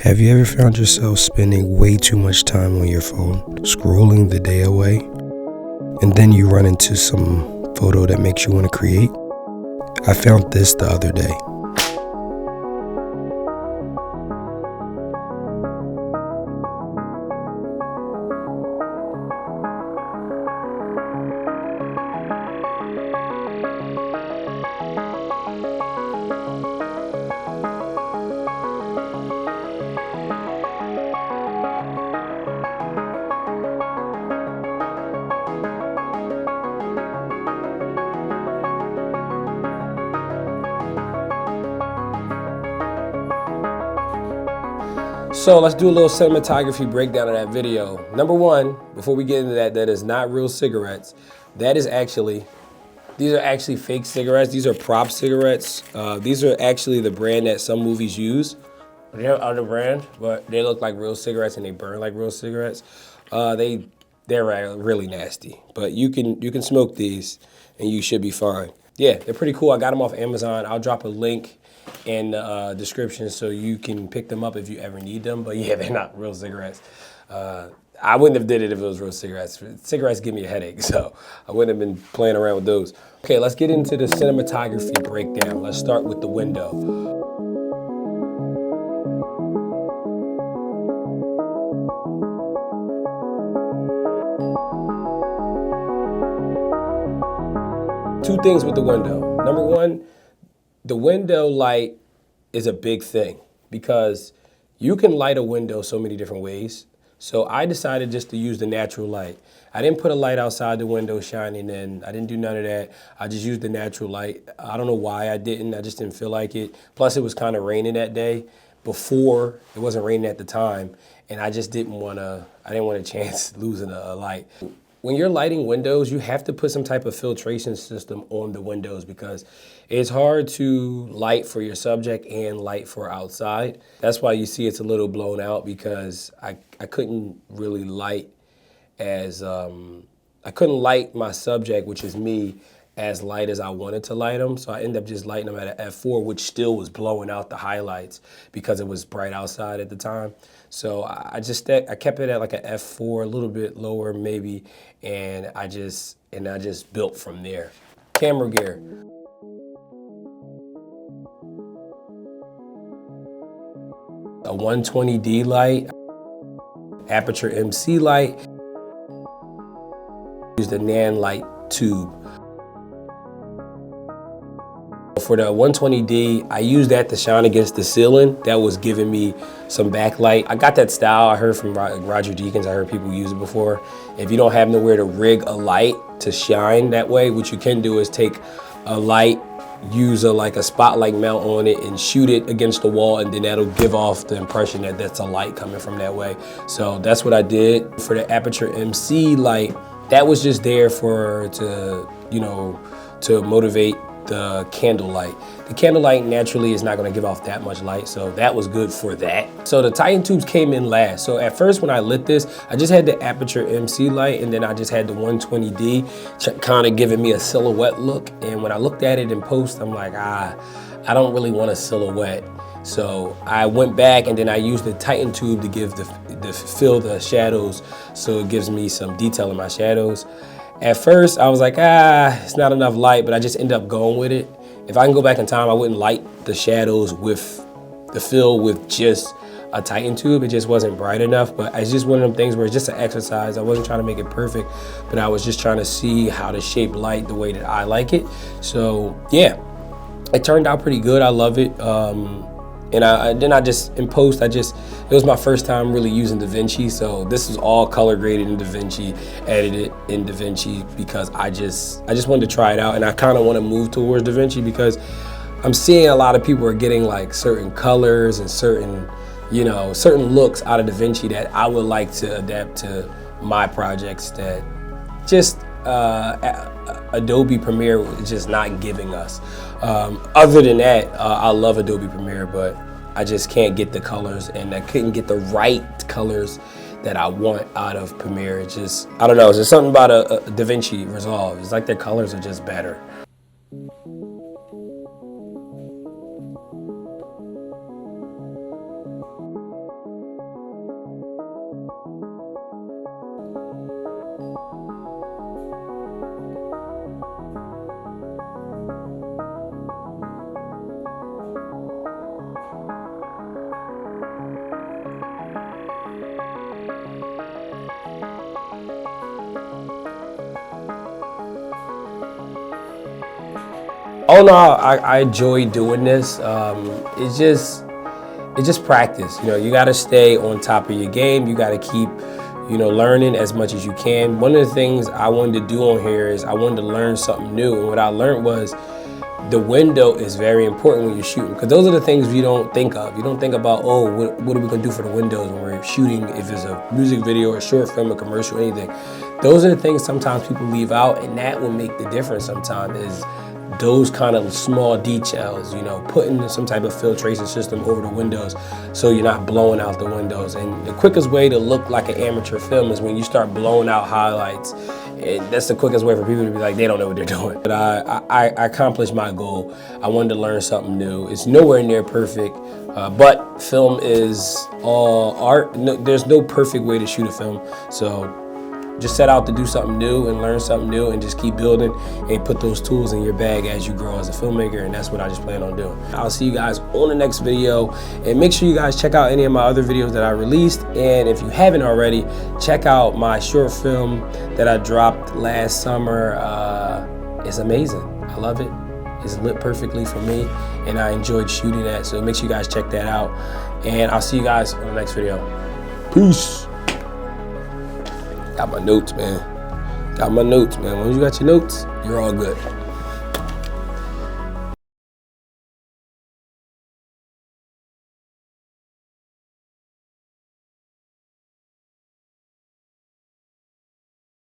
Have you ever found yourself spending way too much time on your phone, scrolling the day away, and then you run into some photo that makes you want to create? I found this the other day. So let's do a little cinematography breakdown of that video. Number one, before we get into that, that is not real cigarettes. These are actually fake cigarettes. These are prop cigarettes. These are actually the brand that some movies use. They're other brands, but they look like real cigarettes and they burn like real cigarettes. They're really nasty, but you can smoke these and you should be fine. Yeah, they're pretty cool. I got them off Amazon. I'll drop a link in the description so you can pick them up if you ever need them. But yeah, they're not real cigarettes. I wouldn't have did it if it was real cigarettes. Cigarettes give me a headache, so I wouldn't have been playing around with those. Okay, let's get into the cinematography breakdown. Let's start with the window. Two things with the window. Number one, the window light is a big thing because you can light a window so many different ways. So I decided just to use the natural light. I didn't put a light outside the window shining in. I didn't do none of that. I just used the natural light. I don't know why I didn't. I just didn't feel like it. Plus it was kind of raining that day. Before, it wasn't raining at the time. And I just didn't want a chance losing a light. When you're lighting windows, you have to put some type of filtration system on the windows because it's hard to light for your subject and light for outside. That's why you see it's a little blown out because I couldn't really light I couldn't light my subject, which is me, as light as I wanted to light them. So I ended up just lighting them at an f4, which still was blowing out the highlights because it was bright outside at the time. So I kept it at like an f4, a little bit lower maybe, and I just built from there. Camera gear. A 120D light, aperture MC light, used a NAN light tube. For the 120D, I used that to shine against the ceiling. That was giving me some backlight. I got that style I heard from Roger Deakins. I heard people use it before. If you don't have nowhere to rig a light to shine that way, what you can do is take a light, use like a spotlight mount on it and shoot it against the wall, and then that'll give off the impression that that's a light coming from that way. So that's what I did. For the aperture MC light, that was just there to motivate the candlelight. The candlelight naturally is not gonna give off that much light, so that was good for that. So the Titan tubes came in last. So at first when I lit this, I just had the aperture MC light and then I just had the 120D kind of giving me a silhouette look. And when I looked at it in post, I'm like, I don't really want a silhouette. So I went back and then I used the Titan tube to give fill the shadows, so it gives me some detail in my shadows. At first, I was like, it's not enough light, but I just ended up going with it. If I can go back in time, I wouldn't light the shadows with the fill with just a Titan tube. It just wasn't bright enough, but it's just one of them things where it's just an exercise. I wasn't trying to make it perfect, but I was just trying to see how to shape light the way that I like it. So yeah, it turned out pretty good. I love it. And in post, it was my first time really using DaVinci, so this was all color graded in DaVinci, edited in DaVinci because I just wanted to try it out, and I kind of want to move towards DaVinci because I'm seeing a lot of people are getting like certain colors and certain looks out of DaVinci that I would like to adapt to my projects that just Adobe Premiere is just not giving us. Other than that, I love Adobe Premiere, but I just can't get the colors, and I couldn't get the right colors that I want out of Premiere. It's just, I don't know, it's just something about a DaVinci Resolve. It's like their colors are just better. Oh no, I enjoy doing this. It's just practice. You know, you got to stay on top of your game. You got to keep, learning as much as you can. One of the things I wanted to do on here is I wanted to learn something new, and what I learned was the window is very important when you're shooting, because those are the things you don't think of. You don't think about, oh, what are we gonna do for the windows when we're shooting, if it's a music video or a short film, a commercial, anything. Those are the things sometimes people leave out, and that will make the difference sometimes, is those kind of small details, putting some type of filtration system over the windows so you're not blowing out the windows. And the quickest way to look like an amateur film is when you start blowing out highlights. And that's the quickest way for people to be like, they don't know what they're doing. But I accomplished my goal. I wanted to learn something new. It's nowhere near perfect, but film is all art. No, there's no perfect way to shoot a film. So just set out to do something new and learn something new, and just keep building and put those tools in your bag as you grow as a filmmaker, and that's what I just plan on doing. I'll see you guys on the next video, and make sure you guys check out any of my other videos that I released, and if you haven't already, check out my short film that I dropped last summer. It's amazing. I love it. It's lit perfectly for me, and I enjoyed shooting that, so make sure you guys check that out, and I'll see you guys on the next video. Peace. Got my notes, man. Got my notes, man. Once you got your notes, you're all good.